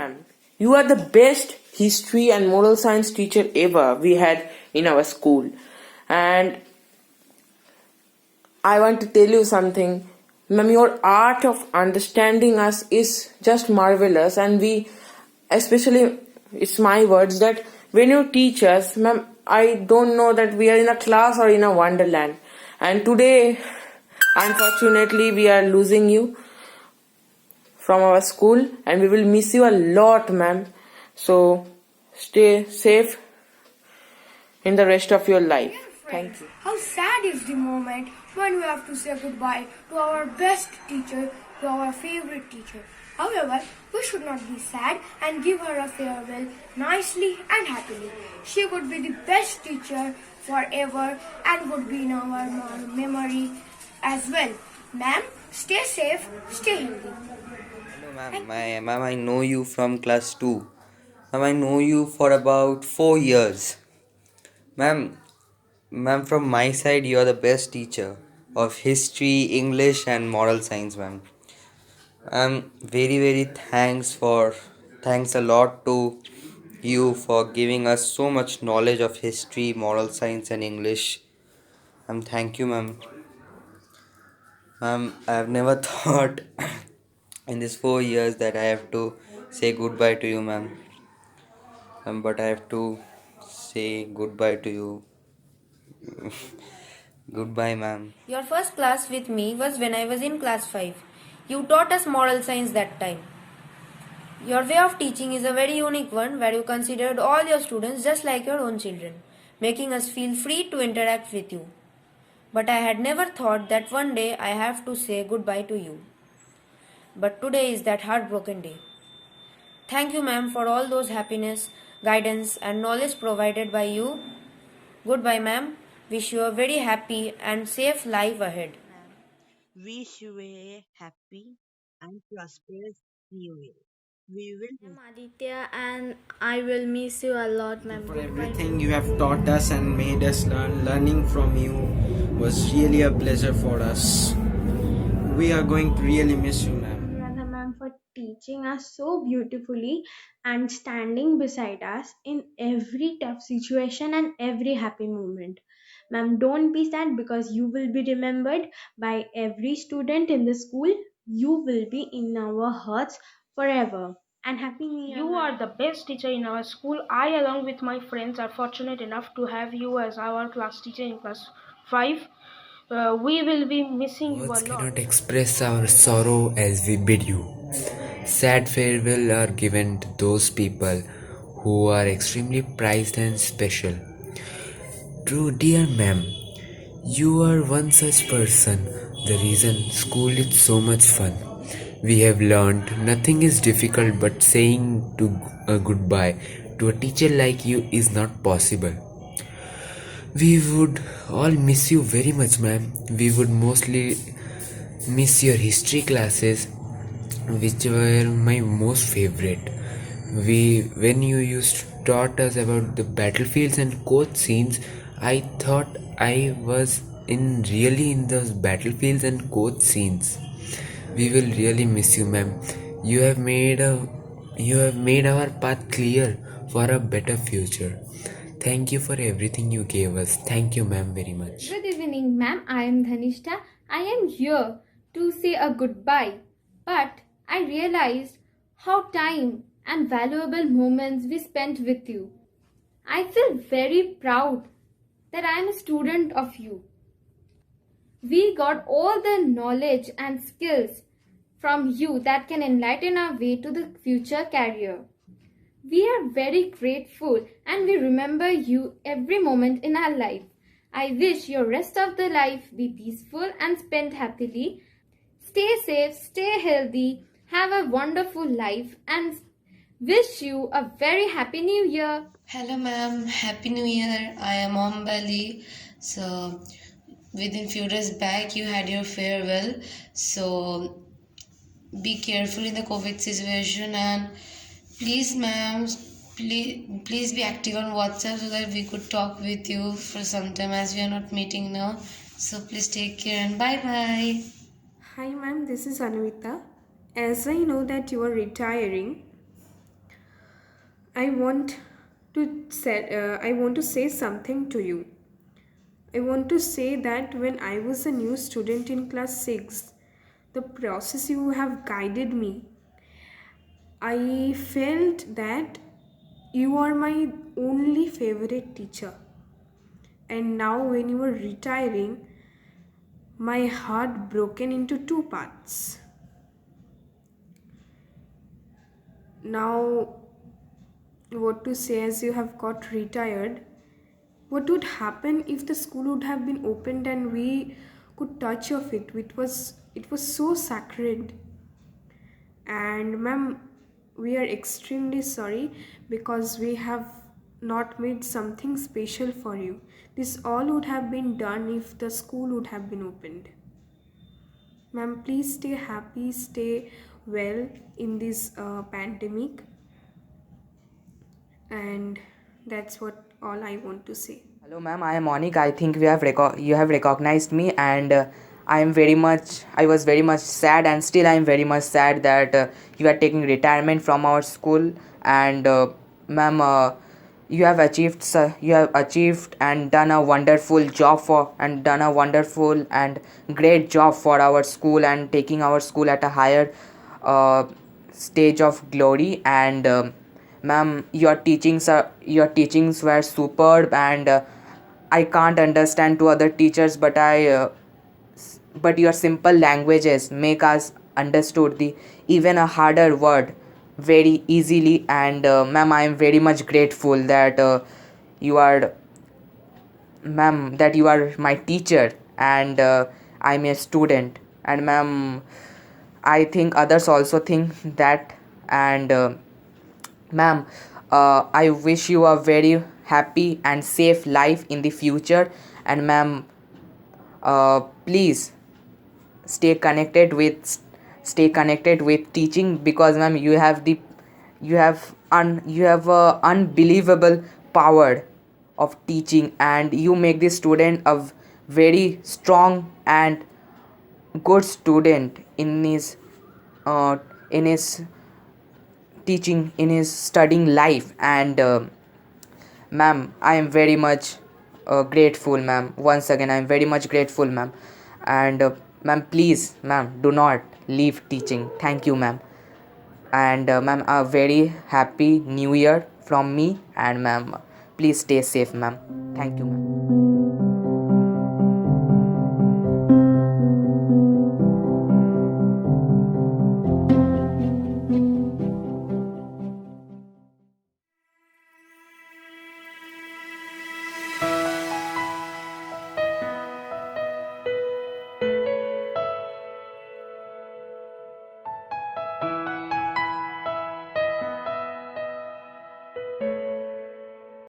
ma'am. You are the best history and moral science teacher ever we had in our school. And I want to tell you something. Ma'am, your art of understanding us is just marvelous, and we, especially, it's my words that when you teach us, ma'am, I don't know that we are in a class or in a wonderland. And today, unfortunately, we are losing you from our school, and we will miss you a lot, ma'am. So, stay safe in the rest of your life. Thank you. How sad is the moment when we have to say goodbye to our best teacher, to our favorite teacher. However, we should not be sad and give her a farewell nicely and happily. She would be the best teacher forever and would be in our memory as well. Ma'am, stay safe, stay healthy. Hello, ma'am, I know you from class 2. Ma'am, I know you for about 4 years. Ma'am, from my side, you are the best teacher of history, English, and moral science, ma'am. Very thanks a lot to you for giving us so much knowledge of history, moral science, and English. Thank you, ma'am. I have never thought in these 4 years that I have to say goodbye to you, ma'am. But I have to say goodbye to you. Goodbye, ma'am. Your first class with me was when I was in class 5. You taught us moral science that time. Your way of teaching is a very unique one where you considered all your students just like your own children, making us feel free to interact with you. But I had never thought that one day I have to say goodbye to you. But today is that heartbroken day. Thank you, ma'am, for all those happiness, guidance, and knowledge provided by you. Goodbye, ma'am. Wish you a very happy and safe life ahead. Wish you a happy and prosperous new year. We will. I'm Aditya and I will miss you a lot, ma'am. For everything you have taught us and made us learn. Learning from you was really a pleasure for us. We are going to really miss you, ma'am. Radha ma'am for teaching us so beautifully and standing beside us in every tough situation and every happy moment. Ma'am, don't be sad because you will be remembered by every student in the school. You will be in our hearts forever. And happy new year. You ma'am. are the best teacher in our school. I, along with my friends, are fortunate enough to have you as our class teacher in class 5. We will be missing you a Words lot. cannot express our sorrow as we bid you. Sad farewell are given to those people who are extremely prized and special. True, dear ma'am, you are one such person. The reason school is so much fun. We have learned nothing is difficult, but saying to goodbye to a teacher like you is not possible. We would all miss you very much, ma'am. We would mostly miss your history classes, which were my most favorite. When you used to taught us about the battlefields and court scenes, I thought I was really in those battlefields and court scenes. We will really miss you, ma'am. You have made our path clear for a better future. Thank you for everything you gave us. Thank you, ma'am, very much. Good evening, ma'am. I am Dhanishta. I am here to say a goodbye. But I realized how time and valuable moments we spent with you. I feel very proud that I am a student of you. We got all the knowledge and skills from you that can enlighten our way to the future career. We are very grateful and we remember you every moment in our life. I wish your rest of the life be peaceful and spent happily. Stay safe, stay healthy, have a wonderful life and wish you a very happy new year. Hello ma'am, happy new year. I am Ombali. So within few days back you had your farewell. So be careful in the COVID situation and please ma'am, please be active on WhatsApp so that we could talk with you for some time as we are not meeting now. So please take care and bye bye. Hi ma'am, this is Anvita. As I know that you are retiring, I want to say something to you. I want to say that when I was a new student in class 6, the process you have guided me, I felt that you are my only favorite teacher. And now, when you are retiring, my heart broken into two parts. Now, what to say, as you have got retired, what would happen if the school would have been opened and we could touch your feet? It was so sacred. And ma'am, we are extremely sorry because we have not made something special for you. This all would have been done if the school would have been opened. Ma'am, please stay happy, stay well in this pandemic. And that's what all I want to say. Hello, ma'am. I am Monik. I think you have recognized me, and I was very much sad, and still I am very much sad that you are taking retirement from our school. And ma'am, you have achieved and done a wonderful job done a wonderful and great job for our school and taking our school at a higher uh, stage of glory. And ma'am, your teachings were superb, and I can't understand to other teachers, but your simple languages make us understood the even a harder word very easily. And ma'am, I am very much grateful that you are you are my teacher, and I'm a student. And ma'am, I think others also think that. And ma'am, I wish you a very happy and safe life in the future. And ma'am, please stay connected with teaching, because ma'am, you have a unbelievable power of teaching, and you make the student a very strong and good student uh, in his teaching, in his studying life. And ma'am, I am very much grateful, ma'am. Once again, I am very much grateful, ma'am. And ma'am, please, ma'am, do not leave teaching. Thank you, ma'am. And ma'am, a very happy new year from me. And ma'am, please stay safe, ma'am. Thank you, ma'am.